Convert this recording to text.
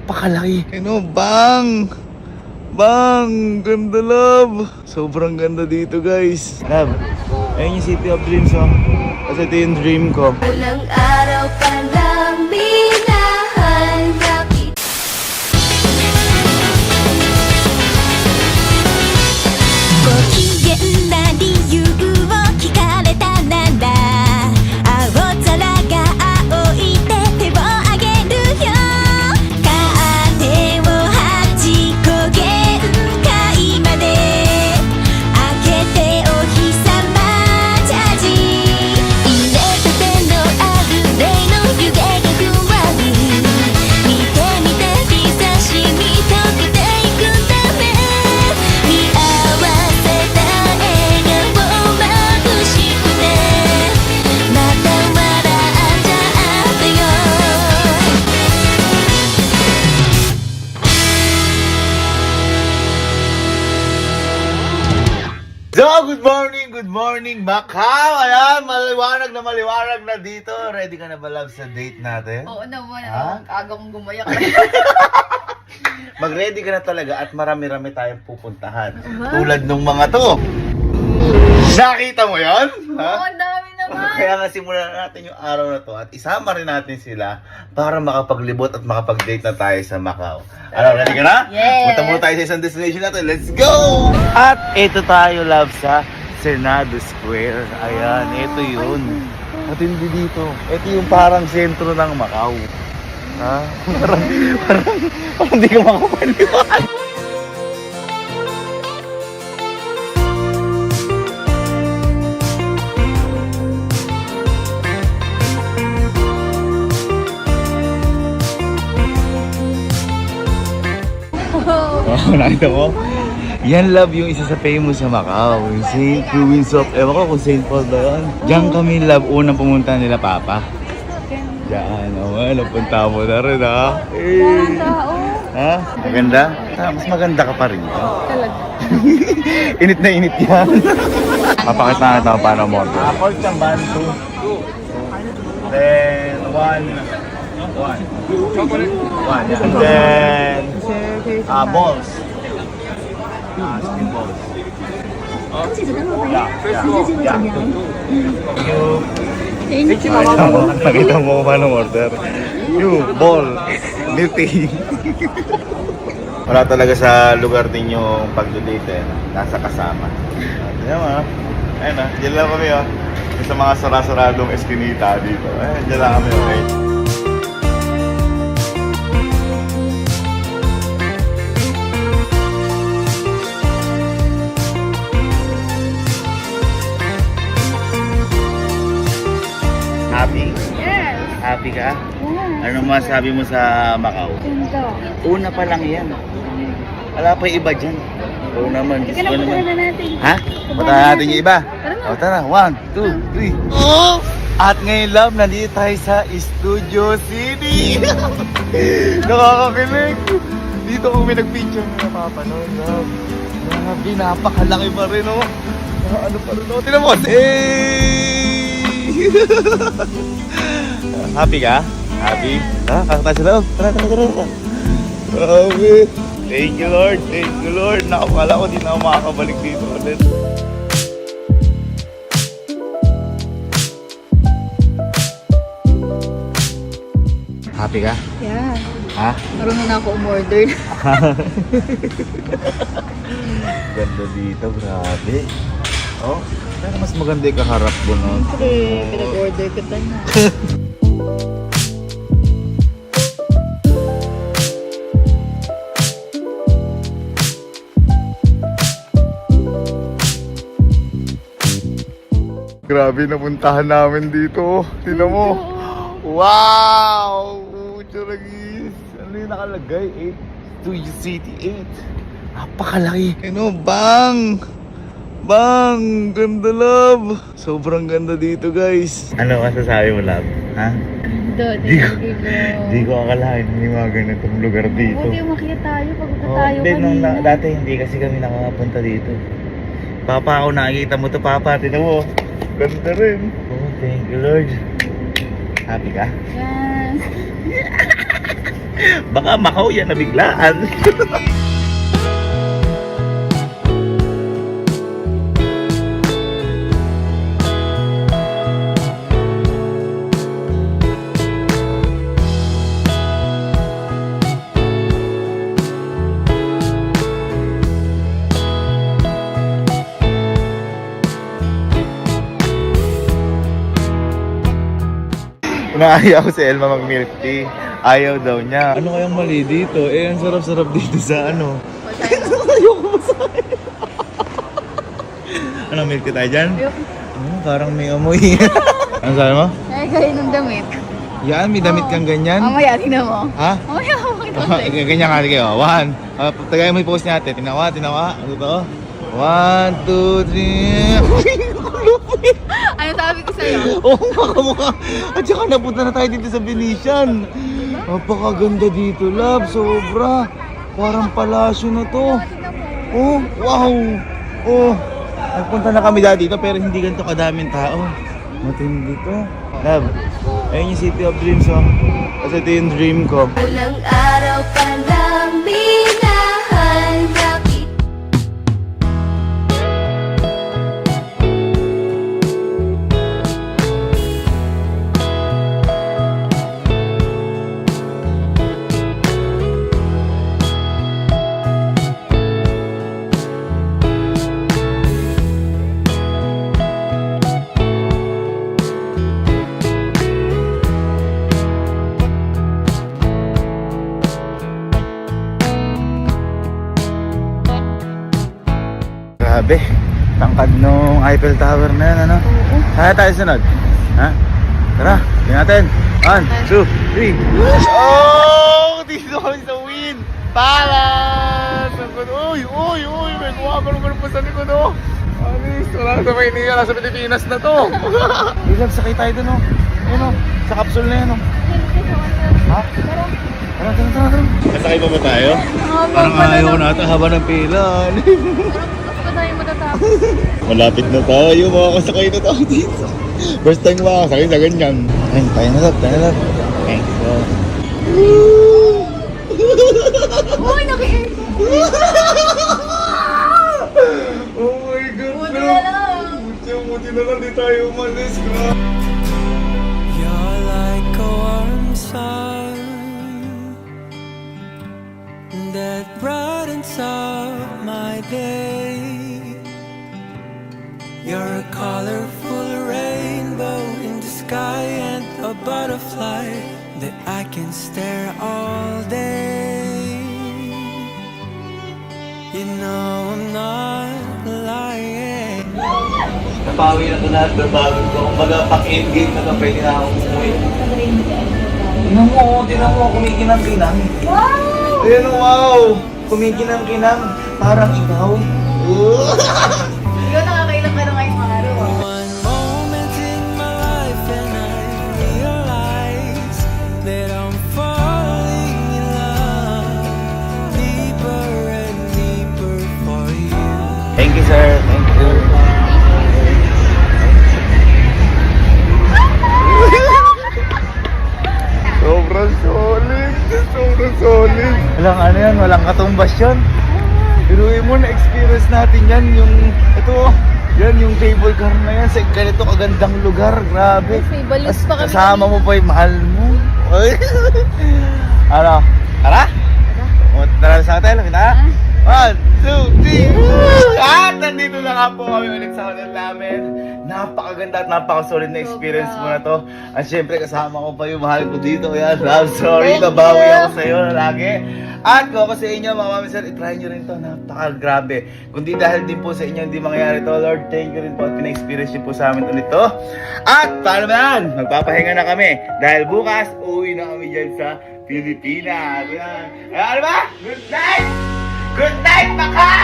Napakalaki. Ano, bang! Bang! Ganda, love! Sobrang ganda dito, guys. Love, ayun yung City of Dreams, oh. Kasi ito yung dream ko. Unang araw pa lang minahal na kita. Gokigen na liyu wo kikareta nara Ao zara ga aoite te wo ageru yo Kate wo hachiko genkai made Akete o hisama jaji Iretete no aru rei no yuge ga kuwari Mite mite hisashi ni tokete iku tame Ni awase ta egao mabushikute Mata waraachaate yo So, good morning, Macau! Ayan, maliwanag na dito. Ready ka na ba, love, sa date natin? Oo naman, Ha? aga kong gumayak. Mag-ready ka na talaga at marami-rami tayong pupuntahan. Tulad nung mga to. Nakita mo yan? Oo, ang dami naman. Kaya nga simulan natin yung araw na to at isama rin natin sila para makapaglibot at makapag-date na tayo sa Macau. Ano, ready ka na? Yes. Punta muna tayo sa isang destination natin. Let's go! At ito tayo, love, sa Cernado Square. Ayan, ito yun. At hindi dito. Ito yung parang sentro ng Macau. Ha? Parang hindi ka makapaniwan. Oh, nakita mo? Yan, love, yung isa sa famous sa Macau. Yung St. Louis of... Ewan ko kung St. Paul ba yun. Diyan kami, love, unang pumunta nila, Papa. Diyan, napunta mo na rin, ha? Eh. Ha? Maganda? Mas maganda ka pa rin. Talaga. Init na init yan. Papakita na ito paano mo. Apple chamban, 2. Then, 1. And then, balls. Spin balls. Nakita mo paano order. Yung ball. Milk tea. Wala talaga sa lugar ninyo pagdudate, nasa kasama. Ayan mo, ayun na, dyan lang kami, sa mga sara-saradong eskinita dito. Ayun, dyan lang kami, okay? Happy? Yes. Happy ka? Yeah. Ano masabi mo sa Macau? Ganda. Una pa lang yan. Wala pa yung iba dyan. Oo naman. Gusto ko naman. natin. Ha? Punta natin yung iba. O tara, 1, 2, 3. Oh! At ngayon, love, nandito tayo sa Studio City. Nakakakilig. Dito kung may nag-picture na napapanood, love. Grabe, napakalaki pa rin, oh. Ano pa rin, oh. Tinan mo. Hey! Happy ka? Happy? Ha? Kakata sa loob. Tara. Grabe. Thank you, Lord. Thank you, Lord. Nakakala ko di na ako makakabalik dito ulit. Happy ka? Yeah. Ha? Marunong na ako umorder. Ganda dito, grabe. Oh, pero mas maganda yung kaharap ko, no? Siyempre, pinag-order kita na. Grabe, napuntahan namin dito. Tingnan mo. Wow! Churagis. Ano yung nakalagay? 8 to City 8. Napakalaki. Ano, bang! Bang! Ganda, love! Sobrang ganda dito, guys. Ano masasabi mo, love? Ha? Di ko akalain may mga ganitong lugar dito. Buti umakyat tayo pag Oh, tayo hindi, kanina. dati hindi kasi kami nakakapunta dito. Papa, ako nakikita mo to, Papa. Tignan mo. Ganda rin. Oh, thank you, Lord. Happy ka? Yes. Baka Macau yan na biglaan. Naaya ako si Elma mag-milk tea. Ayaw daw niya. Ano kayang mali dito? Eh, ang sarap-sarap dito sa ano. Ayoko masahin. Ano, milk tea tayo dyan? Parang may amoy. Ano sabi mo? Ay, kayo ng damit. Yan, may damit kang ganyan. Mamaya, tingnan mo. Ha? Mamaya, makita ko sa'yo. Ganyan nga, sige. One. Tagay mo yung post natin. Tinawa. Ano to? 1, 2, 3. Ano sabi ko sa'yo? Oo, makamukha. At saka napunta na tayo dito sa Venetian. Napakaganda dito, love. Sobra. Parang palasyo na to. Oh, wow. Oh, nagpunta na kami dati dito pero hindi ganito kadaming tao. Matindi to. Love, ayun yung City of Dreams, oh. Kasi ito yung dream ko. Unang araw pa lang minahal na kita. Grabe, tangkad nung Eiffel Tower na yan, ano? Kaya tayo sunod? Ha? Tara, tingnan natin. 1, 2, 3. Oh! Dito kami sa Wynn Palace! Ang ganda. Uy! May kumakalong pa sa likod, oh! Anis, wala sa Maynila, nasa Pilipinas na to! Ilab, sakay tayo dun, oh! Ayun, oh! Sa capsule na yan, oh! Ha? Tara. Nasakay pa ba tayo? Parang ayaw na ata haba ng pila. Tapos pa tayo matatapos. Malapit na tayo, makakasakay na tayo dito. First time makakasakay sa ganyan. Ay, tayo na lang. Thanks, oh. Uy, naki-aircon. Oh my God, Buti na lang. Buti na lang, di tayo umalis. You're like a warm sun that brightens up my day. You're a colorful rainbow in the sky and a butterfly that I can stare all day. You know I'm not lying. Napawi na ito lahat ng bago ko. Kung baga, pang-endgame na ito, pwede na akong umuwi. Tinan mo, kumikinang-kinang. Wow! Ayan, wow! Kumikinang-kinang. Parang ikaw. Ikaw nakakailang ka na ngayong araw. One moment in my life and I realize that I'm falling in love deeper and deeper for you. Thank you, sir. Thank you. Sobrang solid. Walang ano yan, walang katumbas yan. Biruin mo, na-experience natin yan. Yan yung cable car na yan sa ganito kagandang lugar. Grabe. May balis pa kami. Kasama mo pa yung mahal mo. Ay. Ano? Tara? Tara sa hotel, kita? 1, 2, 3. At nandito na nga po kami ulit sa hotel namin. Napakaganda at napakasolid na experience mo na to. At syempre kasama ko pa yung mahal ko dito. Yan, love story. Nabawi ako sa'yo na lagi. At kung ako sa inyo, mga mami sir, itry nyo rin to. Napakagrabe. Kundi dahil din po sa inyo hindi mangyayari to, Lord, thank you rin po at pina-experience nyo po sa amin ulit to. At paano ba yan? Magpapahinga na kami. Dahil bukas, uwi na kami dyan sa Pilipinas. Ayan. Ano ba? Good night! Good night, Macau!